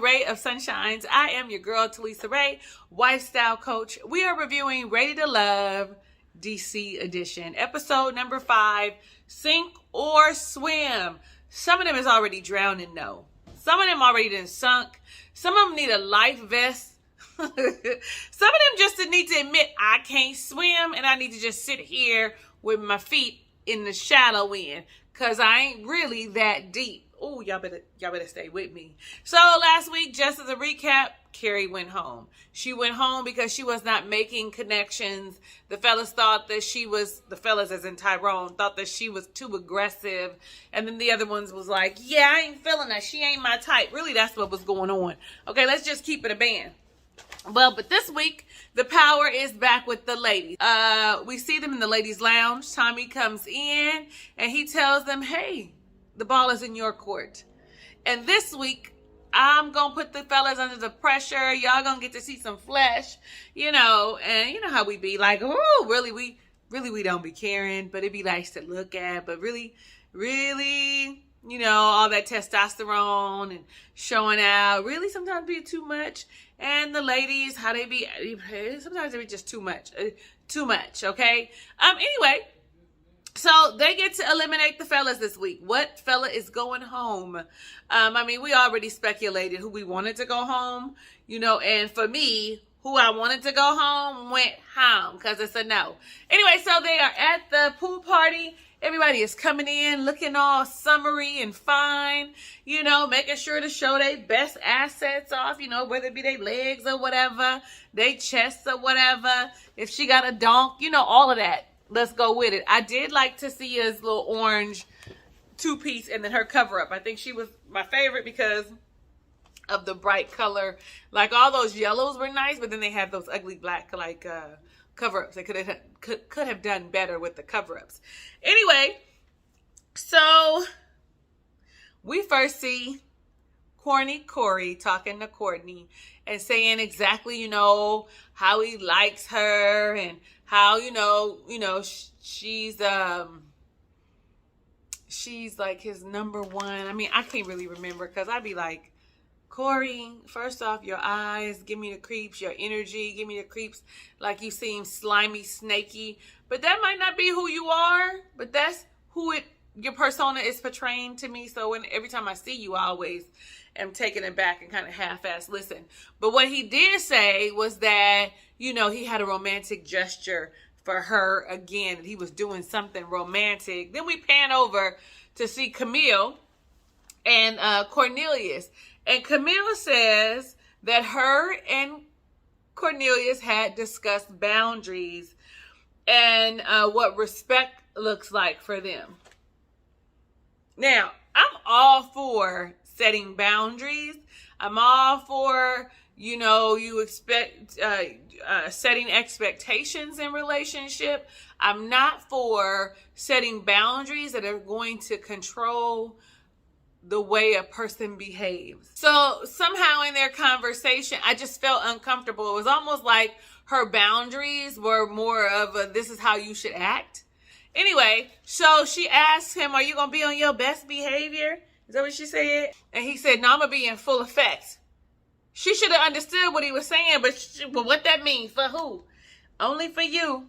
ray of sunshines. I am your girl, Talisa Ray, lifestyle coach. We are reviewing Ready to Love, DC edition, episode number 5, Sink or Swim. Some of them is already drowning, no. Some of them already done sunk. Some of them need a life vest. Some of them just need to admit, I can't swim and I need to just sit here with my feet in the shallow end because I ain't really that deep. Oh, y'all better stay with me. So last week, just as a recap, Carrie went home. She went home because she was not making connections. The fellas thought that the fellas as in Tyrone, thought that she was too aggressive. And then the other ones was like, yeah, I ain't feeling her. She ain't my type. Really, that's what was going on. Okay, let's just keep it a band. Well, but this week, the power is back with the ladies. We see them in the ladies' lounge. Tommy comes in and he tells them, hey, the ball is in your court. And this week, I'm going to put the fellas under the pressure. Y'all going to get to see some flesh, and you know how we be like, oh, really, we don't be caring, but it be nice to look at, but really, all that testosterone and showing out really sometimes be too much. And the ladies, how they be, sometimes they be just too much, okay? Anyway, so they get to eliminate the fellas this week. What fella is going home? We already speculated who we wanted to go home, and for me, who I wanted to go home went home because it's a no. Anyway, so they are at the pool party. Everybody is coming in looking all summery and fine, making sure to show their best assets off, whether it be their legs or whatever, their chests or whatever. If she got a donk, all of that. Let's go with it. I did like to see his little orange two-piece and then her cover-up. I think she was my favorite because of the bright color. Like all those yellows were nice, but then they had those ugly black cover-ups. They could have done better with the cover-ups. Anyway, so we first see corny Corey talking to Courtney and saying exactly, how he likes her and how, she's like his number one. I can't really remember because I'd be like, Corey, first off, your eyes give me the creeps, your energy give me the creeps, like you seem slimy, snaky, but that might not be who you are, but that's who your persona is portraying to me. So every time I see you, I always am taken aback and kind of half-ass listen. But what he did say was that, he had a romantic gesture for her again, and he was doing something romantic. Then we pan over to see Camille and Cornelius. And Camille says that her and Cornelius had discussed boundaries and what respect looks like for them. Now, I'm all for setting boundaries. I'm all for, you expect setting expectations in relationship. I'm not for setting boundaries that are going to control the way a person behaves. So somehow in their conversation, I just felt uncomfortable. It was almost like her boundaries were more of a, this is how you should act. Anyway, so she asked him, are you going to be on your best behavior? Is that what she said? And he said, no, I'm going to be in full effect. She should have understood what he was saying, but what that means for who? Only for you.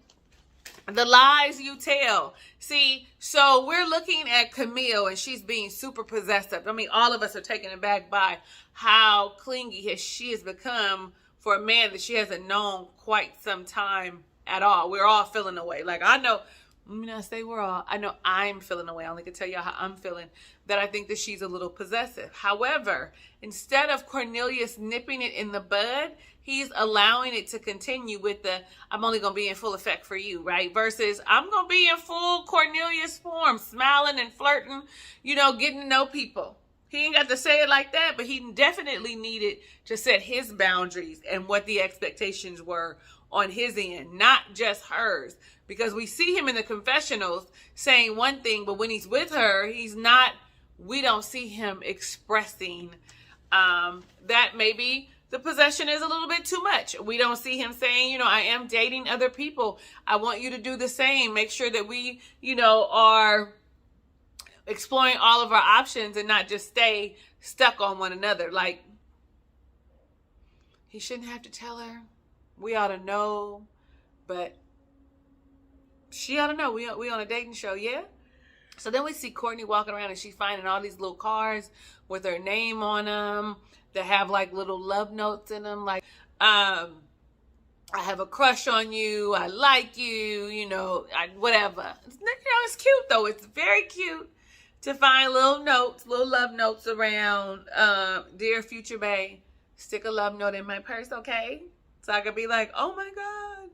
The lies you tell. See, so we're looking at Camille and she's being super possessive. All of us are taken aback by how clingy she has become for a man that she hasn't known quite some time at all. We're all feeling away. Like I know, I know I'm feeling away. I only can tell you how I'm feeling, that I think that she's a little possessive. However, instead of Cornelius nipping it in the bud, he's allowing it to continue with the, I'm only going to be in full effect for you, right? Versus, I'm going to be in full Cornelius form, smiling and flirting, getting to know people. He ain't got to say it like that, but he definitely needed to set his boundaries and what the expectations were on his end, not just hers. Because we see him in the confessionals saying one thing, but when he's with her, we don't see him expressing that maybe the possession is a little bit too much. We don't see him saying, I am dating other people. I want you to do the same. Make sure that we, are exploring all of our options and not just stay stuck on one another. Like, he shouldn't have to tell her. We ought to know, but she ought to know. We on a dating show, yeah? So then we see Courtney walking around and she's finding all these little cards with her name on them that have like little love notes in them. Like, I have a crush on you. I like you, whatever. It's cute though. It's very cute to find little notes, little love notes around. Dear future bae, stick a love note in my purse, okay? So I could be like, oh my God.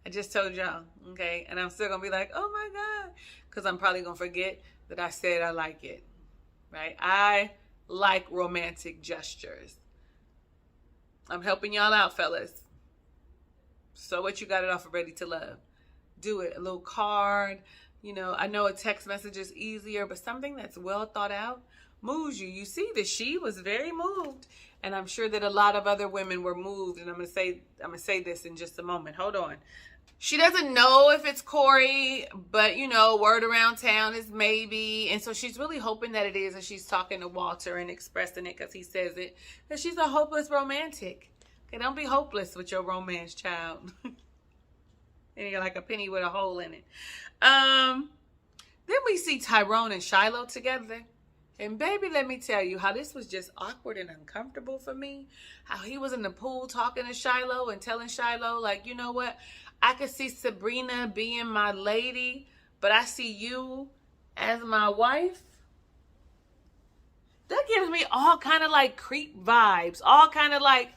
I just told y'all, okay? And I'm still going to be like, oh my God. Because I'm probably going to forget that I said I like it, right? I like romantic gestures. I'm helping y'all out, fellas. So what, you got it off of Ready to Love. Do it. A little card. I know a text message is easier, but something that's well thought out moves you. You see that she was very moved. And I'm sure that a lot of other women were moved. And I'm gonna say this in just a moment. Hold on. She doesn't know if it's Corey, but word around town is maybe. And so she's really hoping that it is. And she's talking to Walter and expressing it because he says it. That she's a hopeless romantic. Okay, don't be hopeless with your romance, child. And you're like a penny with a hole in it. Then we see Tyrone and Shiloh together. And baby, let me tell you how this was just awkward and uncomfortable for me. How he was in the pool talking to Shiloh and telling Shiloh, like, you know what? I could see Sabrina being my lady, but I see you as my wife. That gives me all kind of like creep vibes. All kind of like,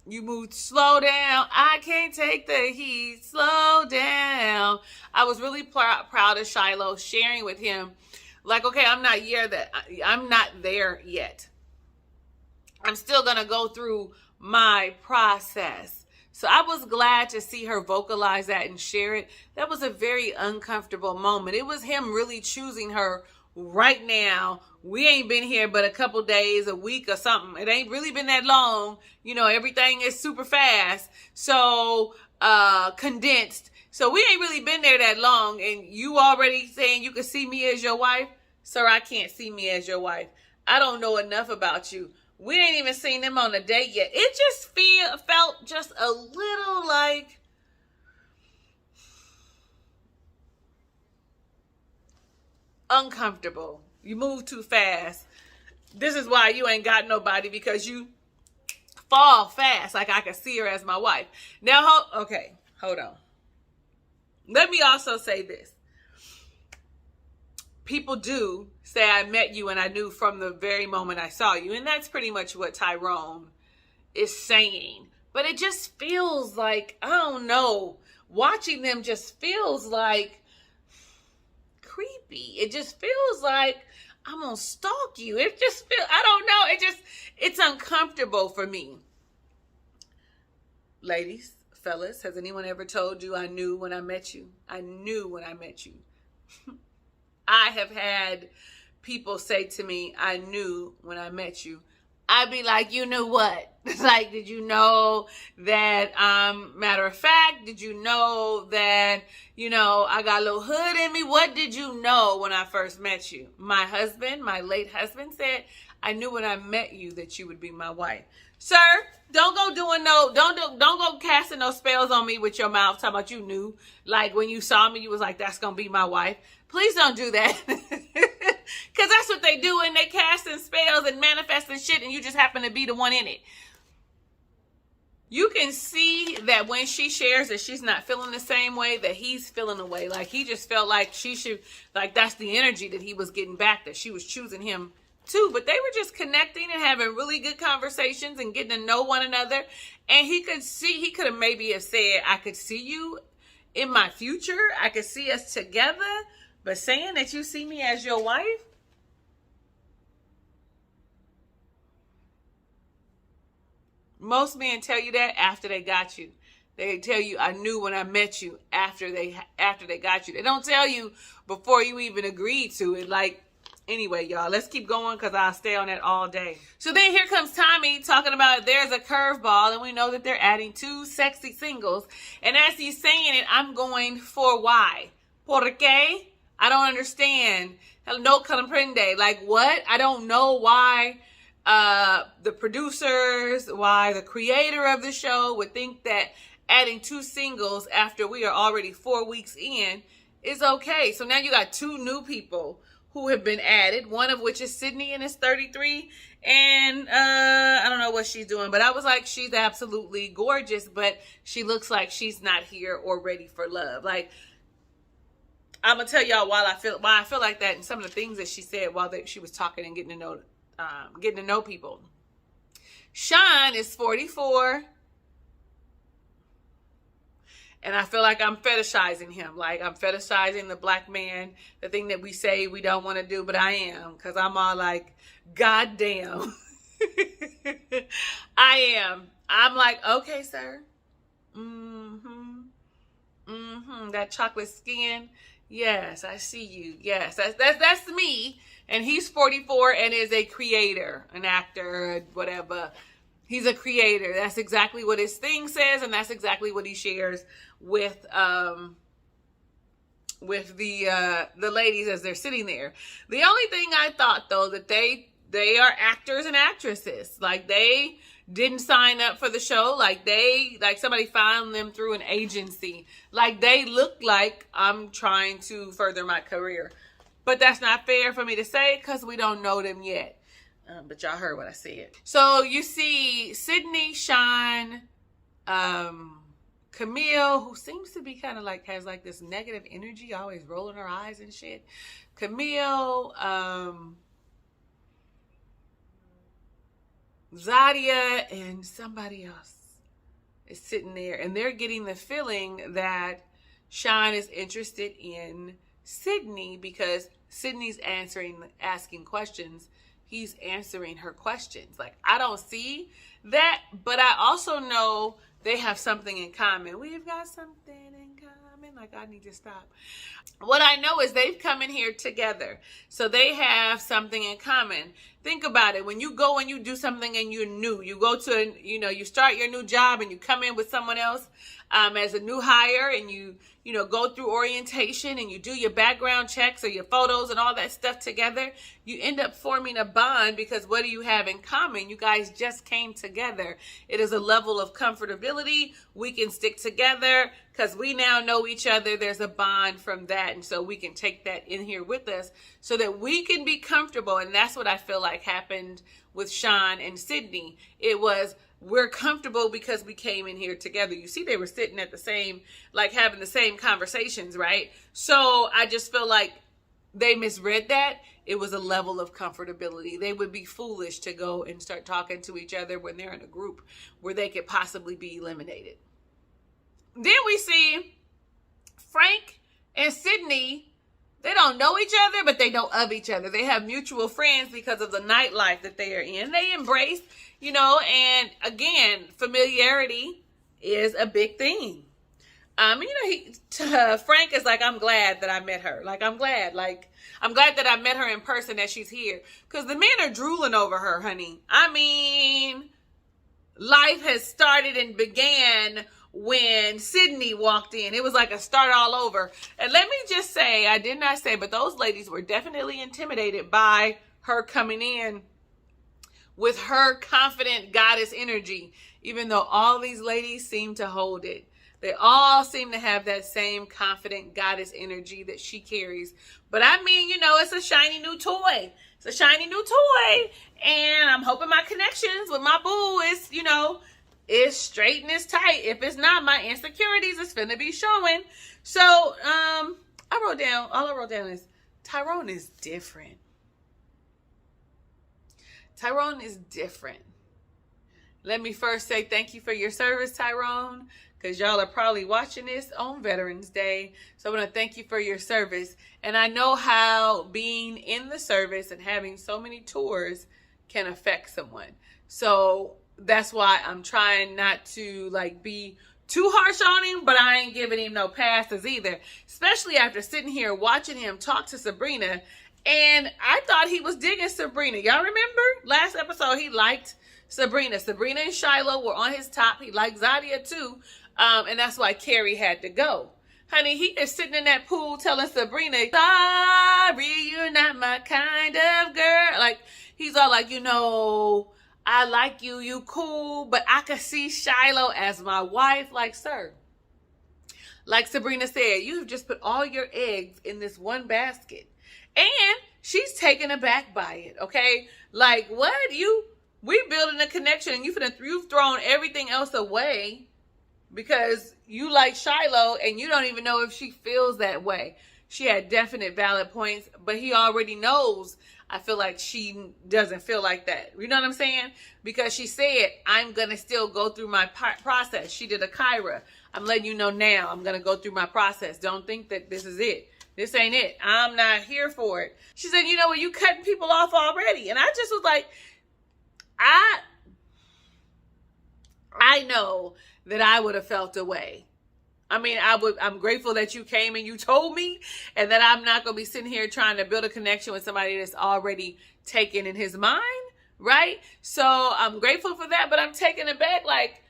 you move, slow down. I can't take the heat. Slow down. I was really proud of Shiloh sharing with him. Like, okay, I'm not there yet. I'm still going to go through my process. So I was glad to see her vocalize that and share it. That was a very uncomfortable moment. It was him really choosing her right now. We ain't been here but a couple days, a week or something. It ain't really been that long. Everything is super fast. So, condensed. So we ain't really been there that long, and you already saying you can see me as your wife? Sir, I can't see me as your wife. I don't know enough about you. We ain't even seen them on a date yet. It just felt just a little like uncomfortable. You move too fast. This is why you ain't got nobody, because you fall fast. Like I can see her as my wife. Now, hold on. Let me also say this. People do say I met you and I knew from the very moment I saw you. And that's pretty much what Tyrone is saying. But it just feels like, I don't know, watching them just feels like creepy. It just feels like I'm going to stalk you. It just feels, I don't know. It's uncomfortable for me. Ladies, fellas, has anyone ever told you I knew when I met you? I knew when I met you. I have had people say to me, I knew when I met you. I'd be like, you knew what? Like, did you know that, matter of fact, did you know that, I got a little hood in me? What did you know when I first met you? My late husband said, I knew when I met you that you would be my wife. Sir, don't go casting no spells on me with your mouth talking about you knew. Like when you saw me, you was like, that's going to be my wife. Please don't do that. Because that's what they do, and they casting spells and manifesting shit, and you just happen to be the one in it. You can see that when she shares that she's not feeling the same way, that he's feeling the way. Like he just felt like she should, like that's the energy that he was getting back, that she was choosing him too. But they were just connecting and having really good conversations and getting to know one another. And he could have maybe have said, I could see you in my future. I could see us together. But saying that you see me as your wife? Most men tell you that after they got you. They tell you, I knew when I met you after they got you. They don't tell you before you even agreed to it. Like, anyway, y'all, let's keep going because I'll stay on that all day. So then here comes Tommy talking about there's a curveball, and we know that they're adding 2 sexy singles. And as he's saying it, I'm going for why? ¿Por qué? I don't understand. No comprende. Like what? I don't know why the producers, why the creator of the show would think that adding 2 singles after we are already 4 weeks in is okay. So now you got 2 new people who have been added, one of which is Sydney and is 33. And I don't know what she's doing, but I was like, she's absolutely gorgeous, but she looks like she's not here or ready for love. Like, I'm gonna tell y'all why I feel like that, and some of the things that she said while she was talking and getting to know people. Sean is 44. And I feel like I'm fetishizing him. Like, I'm fetishizing the black man, the thing that we say we don't want to do, but I am. Because I'm all like, God damn. I am. I'm like, okay, sir. That chocolate skin. Yes, I see you. Yes, that's me. And he's 44 and is a creator, an actor, whatever. He's a creator. That's exactly what his thing says, and that's exactly what he shares with the ladies as they're sitting there. The only thing I thought, though, that they are actors and actresses. Like, they didn't sign up for the show. Like, somebody found them through an agency. Like, they look like I'm trying to further my career. But that's not fair for me to say because we don't know them yet. But y'all heard what I said. So you see Sydney, Sean, Camille, who seems to be kind of like, has like this negative energy, always rolling her eyes and shit. Camille, Zadia, and somebody else is sitting there. And they're getting the feeling that Sean is interested in Sydney because Sydney's asking questions. He's answering her questions. Like, I don't see that, but I also know they have something in common. We've got something in common. Like, I need to stop. What I know is they've come in here together. So they have something in common. Think about it. When you go and you do something and you're new, you go to, you start your new job and you come in with someone else as a new hire, and you go through orientation and you do your background checks or your photos and all that stuff together. You end up forming a bond because what do you have in common? You guys just came together. It is a level of comfortability. We can stick together because we now know each other. There's a bond from that. And so we can take that in here with us so that we can be comfortable. And that's what I feel like happened with Sean and Sydney. It was, we're comfortable because we came in here together. You see, they were sitting at the same, like having the same conversations, right? So I just feel like they misread that. It was a level of comfortability. They would be foolish to go and start talking to each other when they're in a group where they could possibly be eliminated. Then we see Frank and Sydney. They don't know each other, but they know of each other. They have mutual friends because of the nightlife that they are in. They embrace, and again, familiarity is a big thing. Frank is like, I'm glad that I met her. Like, I'm glad that I met her in person, that she's here. Because the men are drooling over her, honey. I mean, life has started and began when Sydney walked in. It was like a start all over. And let me just say, I did not say, but those ladies were definitely intimidated by her coming in with her confident goddess energy, even though all these ladies seem to hold it. They all seem to have that same confident goddess energy that she carries. But I mean, it's a shiny new toy. It's a shiny new toy. And I'm hoping my connections with my boo is, is straight and it's tight. If it's not, my insecurities is finna be showing. So, all I wrote down is Tyrone is different. Tyrone is different. Let me first say thank you for your service, Tyrone, because y'all are probably watching this on Veterans Day. So I want to thank you for your service. And I know how being in the service and having so many tours can affect someone. So that's why I'm trying not to be too harsh on him, but I ain't giving him no passes either. Especially after sitting here watching him talk to Sabrina. And I thought he was digging Sabrina. Y'all remember? Last episode, he liked Sabrina. Sabrina and Shiloh were on his top. He liked Zadia too. And that's why Carrie had to go. Honey, he is sitting in that pool telling Sabrina, sorry, you're not my kind of girl. Like, he's all like, I like you, you cool, but I could see Shiloh as my wife. Like, sir, like Sabrina said, you have just put all your eggs in this one basket. And she's taken aback by it, okay? Like, what? We building a connection and you've thrown everything else away because you like Shiloh and you don't even know if she feels that way. She had definite valid points, but he already knows, I feel like she doesn't feel like that. You know what I'm saying? Because she said, I'm going to still go through my process. She did a Kyra. I'm letting you know now, I'm going to go through my process. Don't think that this is it. This ain't it. I'm not here for it. She said, you know what? You cutting people off already. And I just was like, I know that I would have felt away. I mean, I'm grateful that you came and you told me, and that I'm not going to be sitting here trying to build a connection with somebody that's already taken in his mind, right? So I'm grateful for that, but I'm taken aback. Like,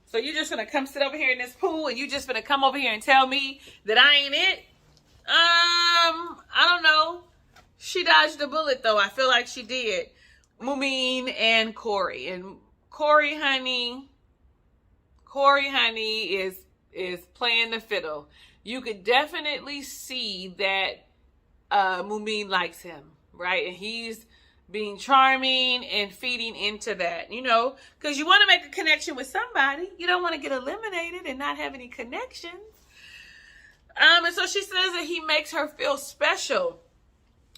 so you're just going to come sit over here in this pool and you just going to come over here and tell me that I ain't it? I don't know. She dodged a bullet though. I feel like she did. Mumeen and Corey. And Corey, honey, is playing the fiddle. You could definitely see that Mumeen likes him, right? And he's being charming and feeding into that, because you want to make a connection with somebody. You don't want to get eliminated and not have any connections. And so she says that he makes her feel special.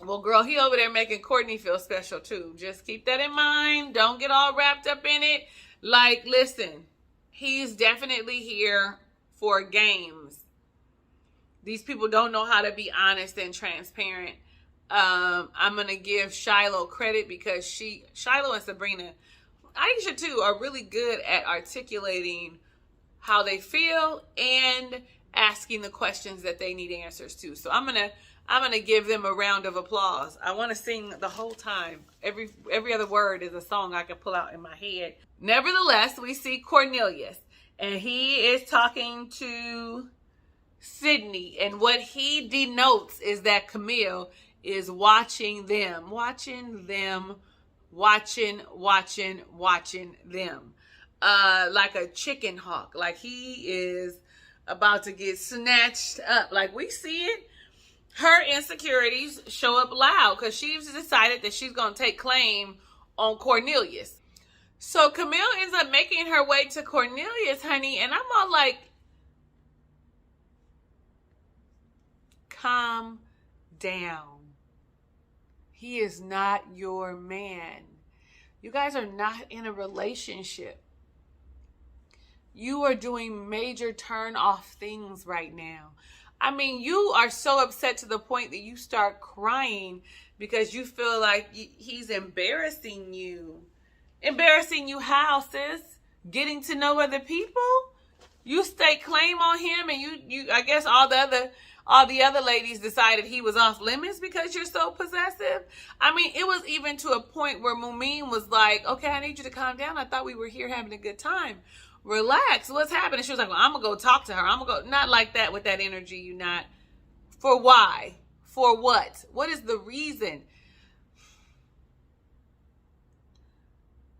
Well, girl, he over there making Courtney feel special too. Just keep that in mind. Don't get all wrapped up in it. Like, listen, he's definitely here for games. These people don't know how to be honest and transparent. I'm going to give Shiloh credit because Shiloh and Sabrina, Aisha too, are really good at articulating how they feel and asking the questions that they need answers to. So I'm gonna give them a round of applause. I want to sing the whole time. Every other word is a song I can pull out in my head. Nevertheless, we see Cornelius, and he is talking to Sydney, and what he denotes is that Camille is watching them, like a chicken hawk. Like he is about to get snatched up. Like we see it. Her insecurities show up loud because she's decided that she's going to take claim on Cornelius. So Camille ends up making her way to Cornelius, honey, and I'm all like, calm down. He is not your man. You guys are not in a relationship. You are doing major turn off things right now. I mean, you are so upset to the point that you start crying because you feel like he's embarrassing you. Embarrassing you how, sis? Getting to know other people? You stake claim on him, and you I guess all the other ladies decided he was off limits because you're so possessive. I mean, it was even to a point where Mumeen was like, okay, I need you to calm down. I thought we were here having a good time. Relax. What's happening? She was like, well, I'm going to go talk to her. I'm going to go. Not like that with that energy. You not. For why? For what? What is the reason?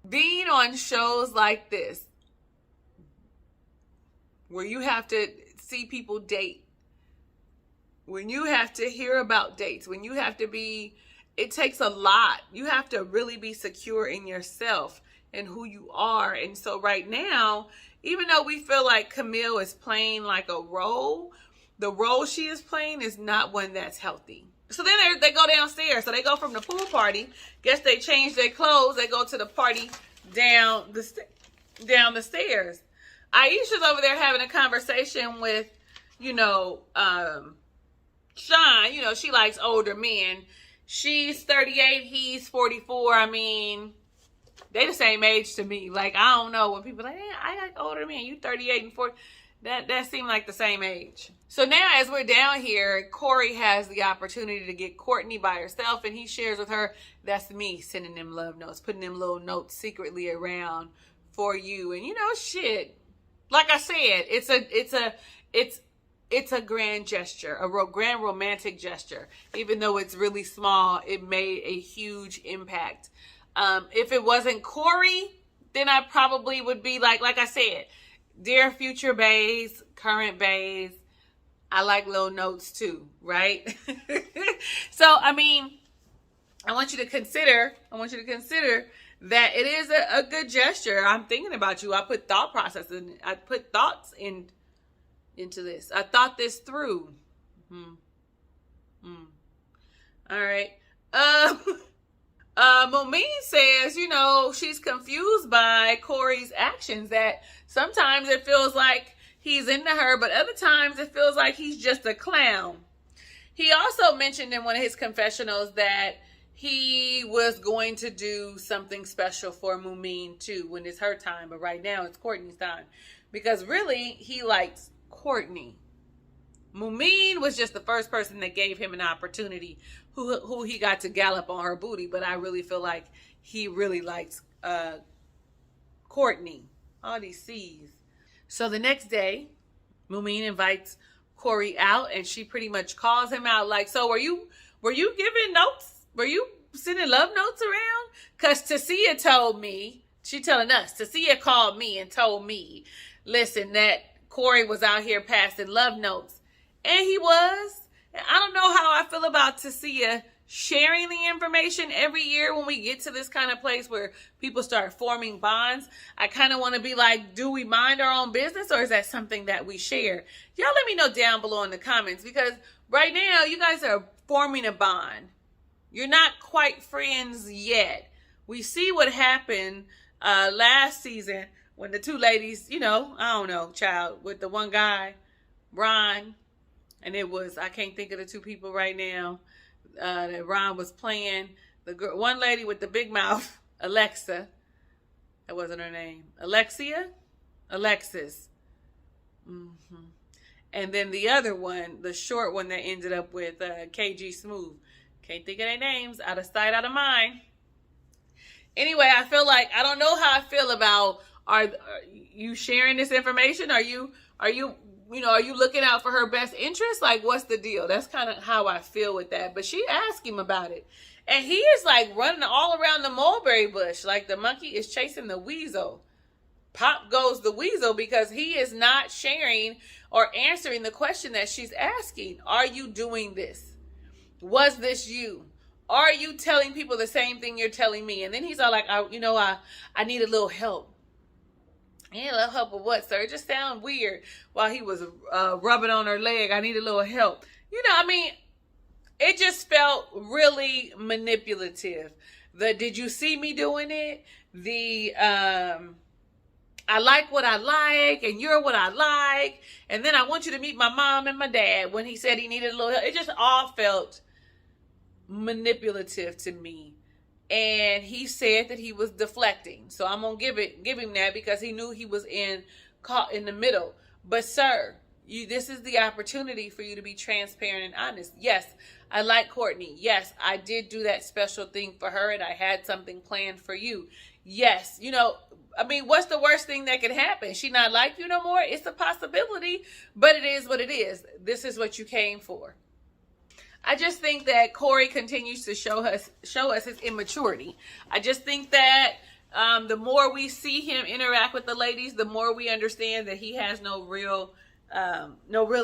Being on shows like this, where you have to see people date, when you have to hear about dates, when you have to be, it takes a lot. You have to really be secure in yourself and who you are. And so right now, even though we feel like Camille is playing like a role, the role she is playing is not one that's healthy. So then they go downstairs. So they go from the pool party. Guess they change their clothes. They go to the party down the stairs. Aisha's over there having a conversation with, Sean. She likes older men. She's 38. He's 44. I mean, they the same age to me. Like, I don't know. When people are like, I like older men. You 38 and 40. That seemed like the same age. So now as we're down here, Corey has the opportunity to get Courtney by herself, and he shares with her, that's me sending them love notes, putting them little notes secretly around for you. And shit. Like I said, it's it's a grand gesture, a grand romantic gesture. Even though it's really small, it made a huge impact. If it wasn't Corey, then I probably would be like I said, dear future bays, current bays, I like little notes too, right? So, I mean, I want you to consider that it is a good gesture. I'm thinking about you. I put thought process in, I put thoughts into this. I thought this through. All right. Momeen says, she's confused by Corey's actions, that sometimes it feels like he's into her, but other times it feels like he's just a clown. He also mentioned in one of his confessionals that he was going to do something special for Momeen too when it's her time, but right now it's Courtney's time, because really he likes Courtney. Momeen was just the first person that gave him an opportunity, who he got to gallop on her booty, but I really feel like he really likes Courtney. All these C's. So the next day, Momeen invites Corey out, and she pretty much calls him out like, so were you giving notes? Were you sending love notes around? Because Tasia told me, she telling us, Tasia called me and told me, listen, that Corey was out here passing love notes. And he was. And I don't know how I feel about Tasia sharing the information every year when we get to this kind of place where people start forming bonds. I kind of want to be like, do we mind our own business, or is that something that we share? Y'all let me know down below in the comments, because right now you guys are forming a bond. You're not quite friends yet. We see what happened last season when the two ladies, I don't know, child, with the one guy, Ron, and it was, I can't think of the two people right now, that Ron was playing. The girl, one lady with the big mouth, Alexa. That wasn't her name. Alexis. And then the other one, the short one that ended up with KG Smooth. Can't think of their names. Out of sight, out of mind. Anyway, I feel like, I don't know how I feel about, are you sharing this information? Are you looking out for her best interest? Like, what's the deal? That's kind of how I feel with that. But she asked him about it. And he is like running all around the mulberry bush. Like the monkey is chasing the weasel. Pop goes the weasel, because he is not sharing or answering the question that she's asking. Are you doing this? Was this you? Are you telling people the same thing you're telling me? And then he's all like, I need a little help. I need a little help with what, sir? It just sounded weird while he was rubbing on her leg. I need a little help. It just felt really manipulative. Did you see me doing it? I like what I like, and you're what I like. And then I want you to meet my mom and my dad, when he said he needed a little help. It just all felt manipulative to me. And he said that he was deflecting. So I'm going to give him that, because he knew he was caught in the middle. But sir, this is the opportunity for you to be transparent and honest. Yes, I like Courtney. Yes, I did do that special thing for her, and I had something planned for you. Yes, what's the worst thing that could happen? She not like you no more? It's a possibility, but it is what it is. This is what you came for. I just think that Corey continues to show us his immaturity. I just think that the more we see him interact with the ladies, the more we understand that he has no real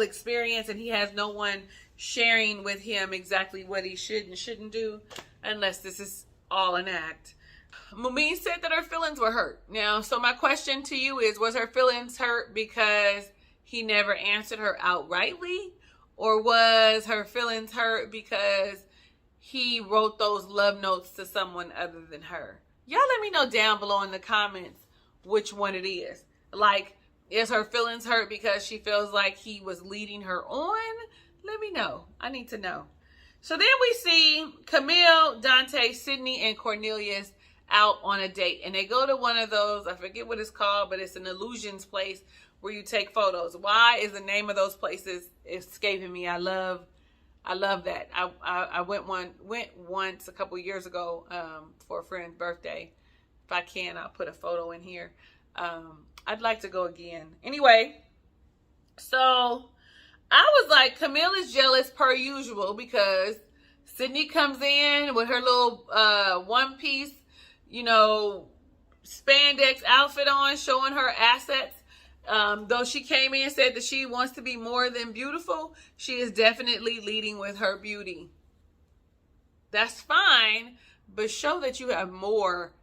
experience, and he has no one sharing with him exactly what he should and shouldn't do, unless this is all an act. Momeen said that her feelings were hurt. Now, so my question to you is, was her feelings hurt because he never answered her outrightly? Or was her feelings hurt because he wrote those love notes to someone other than her? Y'all let me know down below in the comments which one it is. Like, is her feelings hurt because she feels like he was leading her on? Let me know. I need to know. So then we see Camille, Dante, Sydney, and Cornelius out on a date. And they go to one of those, I forget what it's called, but it's an illusions place where you take photos. Why is the name of those places escaping me? I love that. I went once a couple years ago for a friend's birthday. If I can, I'll put a photo in here. I'd like to go again. Anyway, so I was like, Camille is jealous per usual because Sydney comes in with her little one piece, spandex outfit on, showing her assets. Though she came in and said that she wants to be more than beautiful, she is definitely leading with her beauty. That's fine, but show that you have more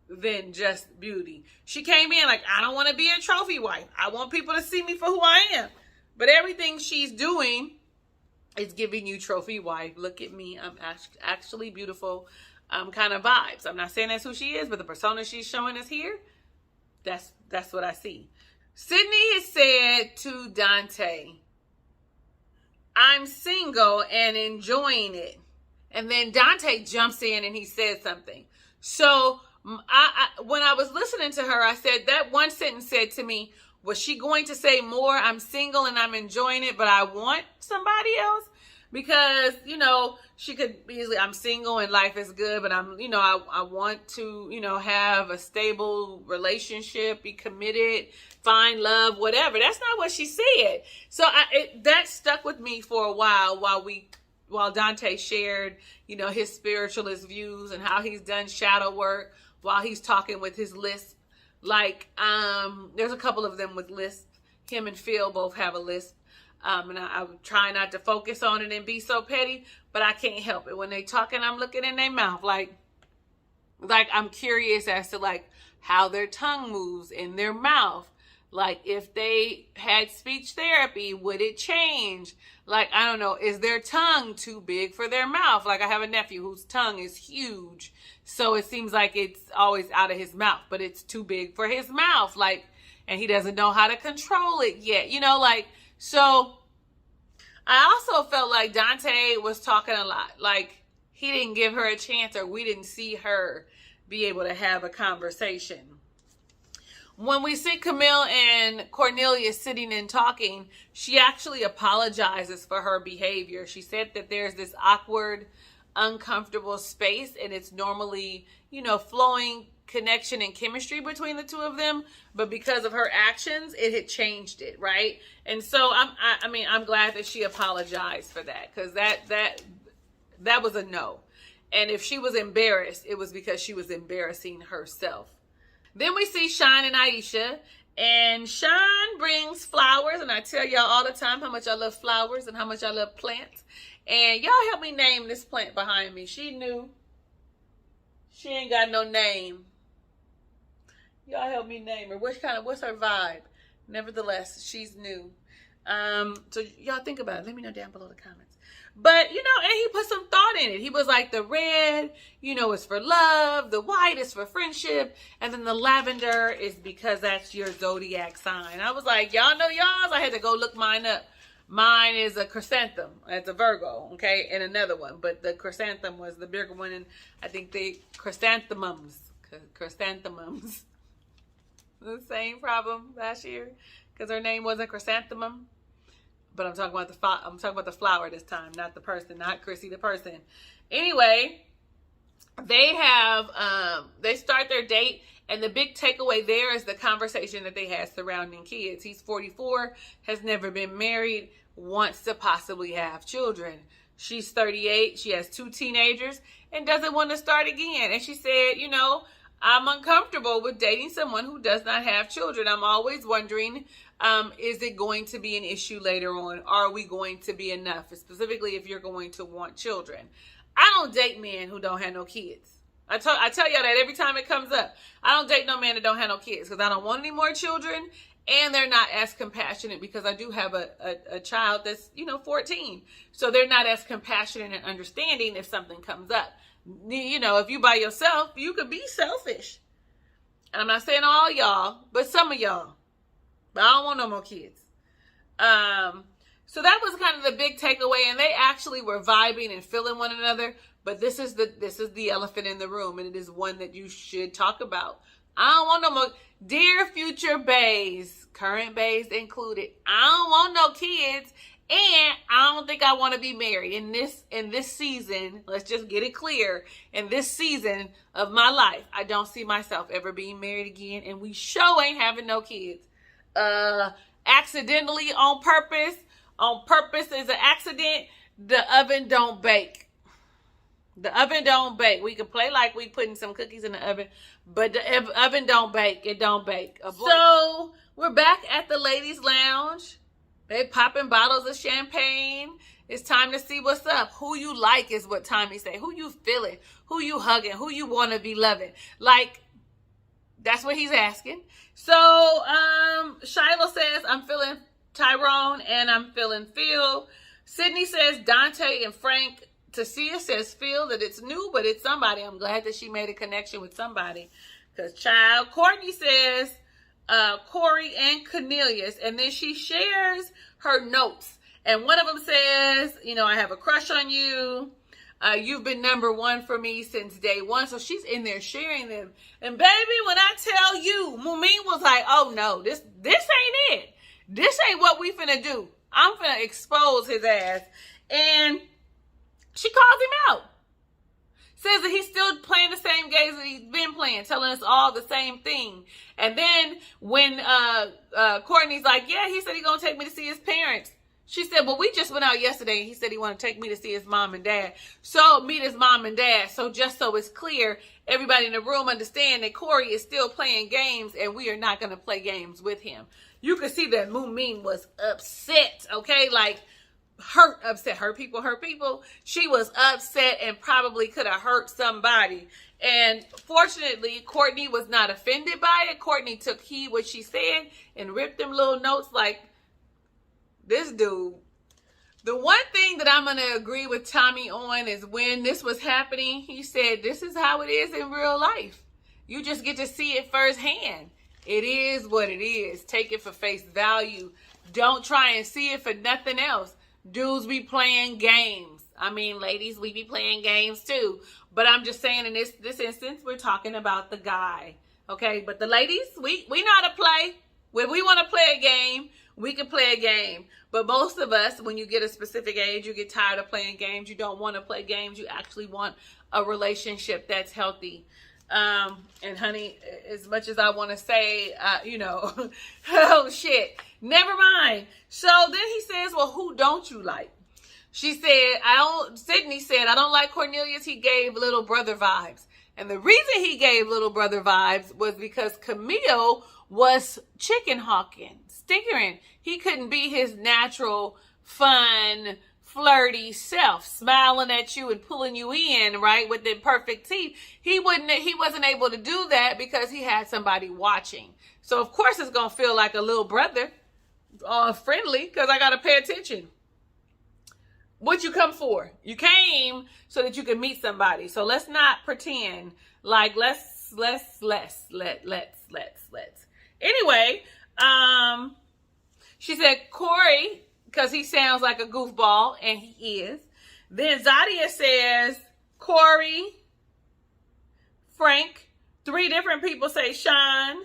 than just beauty. She came in like, I don't want to be a trophy wife. I want people to see me for who I am. But everything she's doing is giving you trophy wife. Look at me. I'm actually beautiful kind of vibes. I'm not saying that's who she is, but the persona she's showing us here, that's what I see. Sydney has said to Dante, I'm single and enjoying it. And then Dante jumps in and he says something. So when I was listening to her, I said that one sentence said to me, was she going to say more? I'm single and I'm enjoying it, but I want somebody else? Because, she could easily, I'm single and life is good, but I want to, have a stable relationship, be committed, find love, whatever. That's not what she said. So that stuck with me for a while Dante shared, his spiritualist views and how he's done shadow work while he's talking with his lisp. Like, there's a couple of them with lisp. Him and Phil both have a lisp. And I try not to focus on it and be so petty, but I can't help it. When they talking, I'm looking in their mouth like I'm curious as to like how their tongue moves in their mouth. Like if they had speech therapy, would it change? Like, I don't know, is their tongue too big for their mouth? Like I have a nephew whose tongue is huge. So it seems like it's always out of his mouth, but it's too big for his mouth. Like, and he doesn't know how to control it yet, so I also felt like Dante was talking a lot. Like he didn't give her a chance, or we didn't see her be able to have a conversation. When we see Camille and Cornelia sitting and talking, she actually apologizes for her behavior. She said that there's this awkward, uncomfortable space, and it's normally, flowing connection and chemistry between the two of them, but because of her actions, it had changed it, right? And so I'm glad that she apologized for that, because that was a no. And if she was embarrassed, it was because she was embarrassing herself. Then we see Sean and Aisha, and Sean brings flowers, and I tell y'all all the time how much I love flowers and how much I love plants. And y'all help me name this plant behind me. She new. She ain't got no name. Y'all help me name her. What's her vibe? Nevertheless, she's new. So y'all think about it. Let me know down below the comments. But, and he put some thought in it. He was like, the red, is for love. The white is for friendship. And then the lavender is because that's your zodiac sign. I was like, y'all know y'all's? I had to go look mine up. Mine is a chrysanthemum. It's a Virgo, okay? And another one. But the chrysanthemum was the bigger one. And I think the chrysanthemums. The same problem last year. Because her name wasn't chrysanthemum. But I'm talking about the flower this time, not the person, not Chrissy the person. Anyway, they start their date, and the big takeaway there is the conversation that they had surrounding kids. He's 44, has never been married, wants to possibly have children. She's 38, she has 2 teenagers, and doesn't want to start again. And she said, I'm uncomfortable with dating someone who does not have children. I'm always wondering, is it going to be an issue later on? Are we going to be enough? Specifically, if you're going to want children. I don't date men who don't have no kids. I tell y'all that every time it comes up. I don't date no man that don't have no kids because I don't want any more children, and they're not as compassionate because I do have a child that's, 14. So they're not as compassionate and understanding if something comes up. If you by yourself, you could be selfish. And I'm not saying all y'all, but some of y'all. But I don't want no more kids. So that was kind of the big takeaway, and they actually were vibing and feeling one another. But this is the elephant in the room, and it is one that you should talk about. I don't want no more. Dear future bays, current bays included, I don't want no kids, and I don't think I want to be married in this season. Let's just get it clear. In this season of my life, I don't see myself ever being married again, and we sure ain't having no kids. Accidentally, on purpose, on purpose is an accident, the oven don't bake. The oven don't bake. We can play like we putting some cookies in the oven, but the oven don't bake. It don't bake. So we're back at the ladies' lounge. They popping bottles of champagne. It's time to see what's up. Who you like is what Tommy say. Who you feeling? Who you hugging? Who you want to be loving? Like, that's what he's asking. So Shiloh says, I'm feeling Tyrone and I'm feeling Phil. Sydney says Dante and Frank. Tasia says Phil, that it's new, but it's somebody. I'm glad that she made a connection with somebody. Because child. Courtney says Corey and Cornelius. And then she shares her notes. And one of them says, you know, I have a crush on you. You've been number one for me since day one. So she's in there sharing them. And baby, when I tell you, Mumin was like, oh no, this ain't it. This ain't what we finna do. I'm finna expose his ass. And she calls him out. Says that he's still playing the same games that he's been playing, telling us all the same thing. And then when Courtney's like, yeah, he said he's going to take me to see his parents. She said, well, we just went out yesterday and he said he wanted to take me to see his mom and dad. So meet his mom and dad. So just so it's clear, everybody in the room understand that Corey is still playing games and we are not going to play games with him. You can see that Mumin was upset, okay? Like, hurt people. She was upset and probably could have hurt somebody. And fortunately, Courtney was not offended by it. Courtney took heed what she said and ripped them little notes like, this dude. The one thing that I'm going to agree with Tommy on is when this was happening, he said, this is how it is in real life. You just get to see it firsthand. It is what it is. Take it for face value. Don't try and see it for nothing else. Dudes be playing games. I mean, ladies, we be playing games too. But I'm just saying in this instance, we're talking about the guy. Okay? But the ladies, we know how to play. When we want to play a game, we can play a game. But most of us, when you get a specific age, you get tired of playing games. You don't want to play games. You actually want a relationship that's healthy. And honey, as much as I want to say, you know, oh shit, never mind. So then he says, well, who don't you like? She said, Sydney said, I don't like Cornelius. He gave little brother vibes. And the reason he gave little brother vibes was because Camille was chicken hawking, stickering. He couldn't be his natural, fun, flirty self, smiling at you and pulling you in, right, with the perfect teeth. He wasn't able to do that because he had somebody watching. So of course it's gonna feel like a little brother, friendly, because I gotta pay attention. What you come for? You came so that you could meet somebody. So let's not pretend like let's. Anyway, she said Corey, because he sounds like a goofball, and he is. Then Zadia says Corey, Frank. 3 different people say Sean,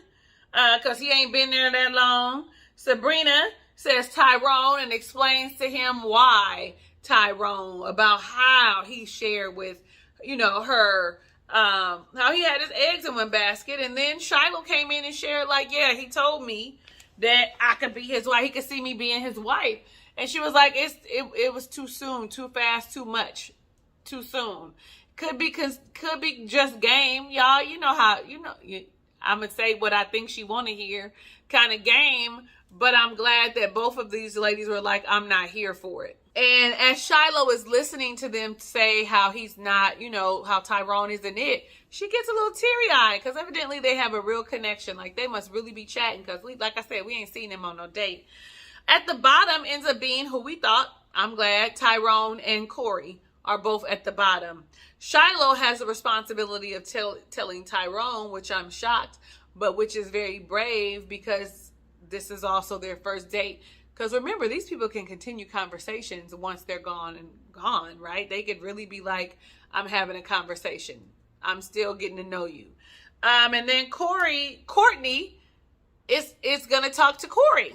because he ain't been there that long. Sabrina says Tyrone and explains to him why Tyrone, about how he shared with, you know, her, how he had his eggs in one basket. And then Shiloh came in and shared like, yeah, he told me that I could be his wife. He could see me being his wife. And she was like, it was too soon, too fast, too much, too soon. Could be just game, y'all. You know how, I'm going to say what I think she want to hear, kind of game. But I'm glad that both of these ladies were like, I'm not here for it. And as Shiloh is listening to them say how he's not, how Tyrone isn't it, she gets a little teary-eyed because evidently they have a real connection. Like, they must really be chatting because, like I said, we ain't seen them on no date. At the bottom ends up being who we thought. I'm glad Tyrone and Corey are both at the bottom. Shiloh has the responsibility of telling Tyrone, which I'm shocked, but which is very brave because this is also their first date. Because remember, these people can continue conversations once they're gone, right? They could really be like, I'm having a conversation. I'm still getting to know you. And then Courtney is going to talk to Corey.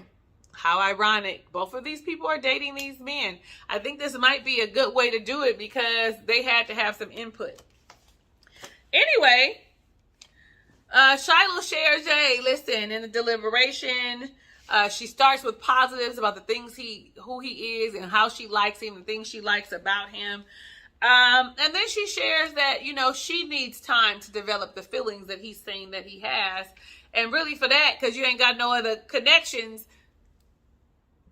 How ironic. Both of these people are dating these men. I think this might be a good way to do it because they had to have some input. Anyway, Shiloh shares, hey, listen, in the deliberation, She starts with positives about the things who he is and how she likes him, the things she likes about him. And then she shares that, you know, she needs time to develop the feelings that he's saying that he has. And really for that, because you ain't got no other connections,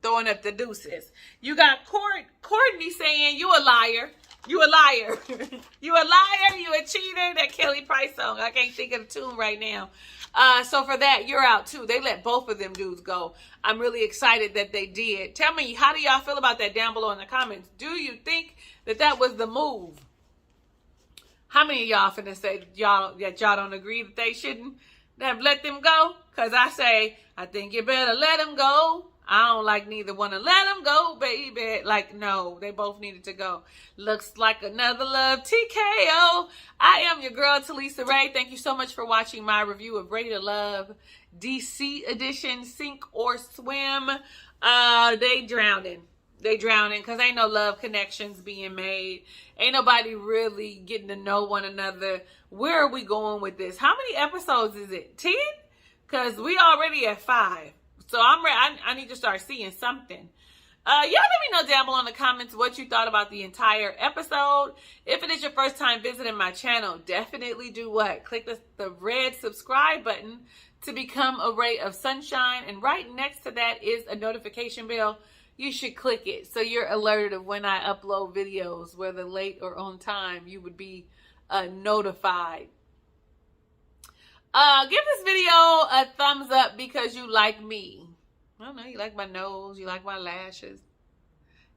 throwing up the deuces. You got Courtney saying, you a liar. You a liar. You a liar. You a cheater. That Kelly Price song. I can't think of the tune right now. So for that, you're out too. They let both of them dudes go. I'm really excited that they did. Tell me, how do y'all feel about that down below in the comments? Do you think that was the move? How many of y'all finna say y'all don't agree that they shouldn't have let them go? Because I say, I think you better let them go. I don't like neither one to let them go, baby. Like, no, they both needed to go. Looks like another love TKO. I am your girl, Talisa Ray. Thank you so much for watching my review of Ready to Love DC edition, Sink or Swim. They drowning. They drowning because ain't no love connections being made. Ain't nobody really getting to know one another. Where are we going with this? How many episodes is it? 10? Because we already at 5. So I'm ready. I need to start seeing something. Y'all let me know down below in the comments what you thought about the entire episode. If it is your first time visiting my channel, definitely do what? Click the red subscribe button to become a ray of sunshine. And right next to that is a notification bell. You should click it so you're alerted of when I upload videos, whether late or on time. You would be notified. Give this video a thumbs up because you like me. I don't know, you like my nose, you like my lashes,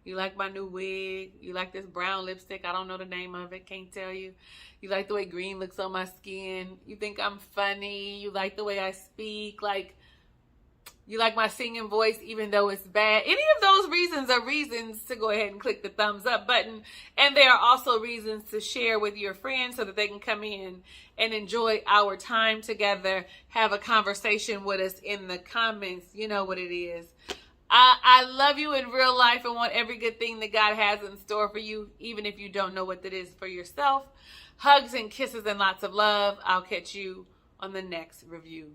you like my new wig, you like this brown lipstick, I don't know the name of it, can't tell you. You like the way green looks on my skin, you think I'm funny, you like the way I speak, like, you like my singing voice even though it's bad. Any of those reasons are reasons to go ahead and click the thumbs up button. And there are also reasons to share with your friends so that they can come in and enjoy our time together. Have a conversation with us in the comments. You know what it is. I love you in real life and want every good thing that God has in store for you, even if you don't know what that is for yourself. Hugs and kisses and lots of love. I'll catch you on the next review.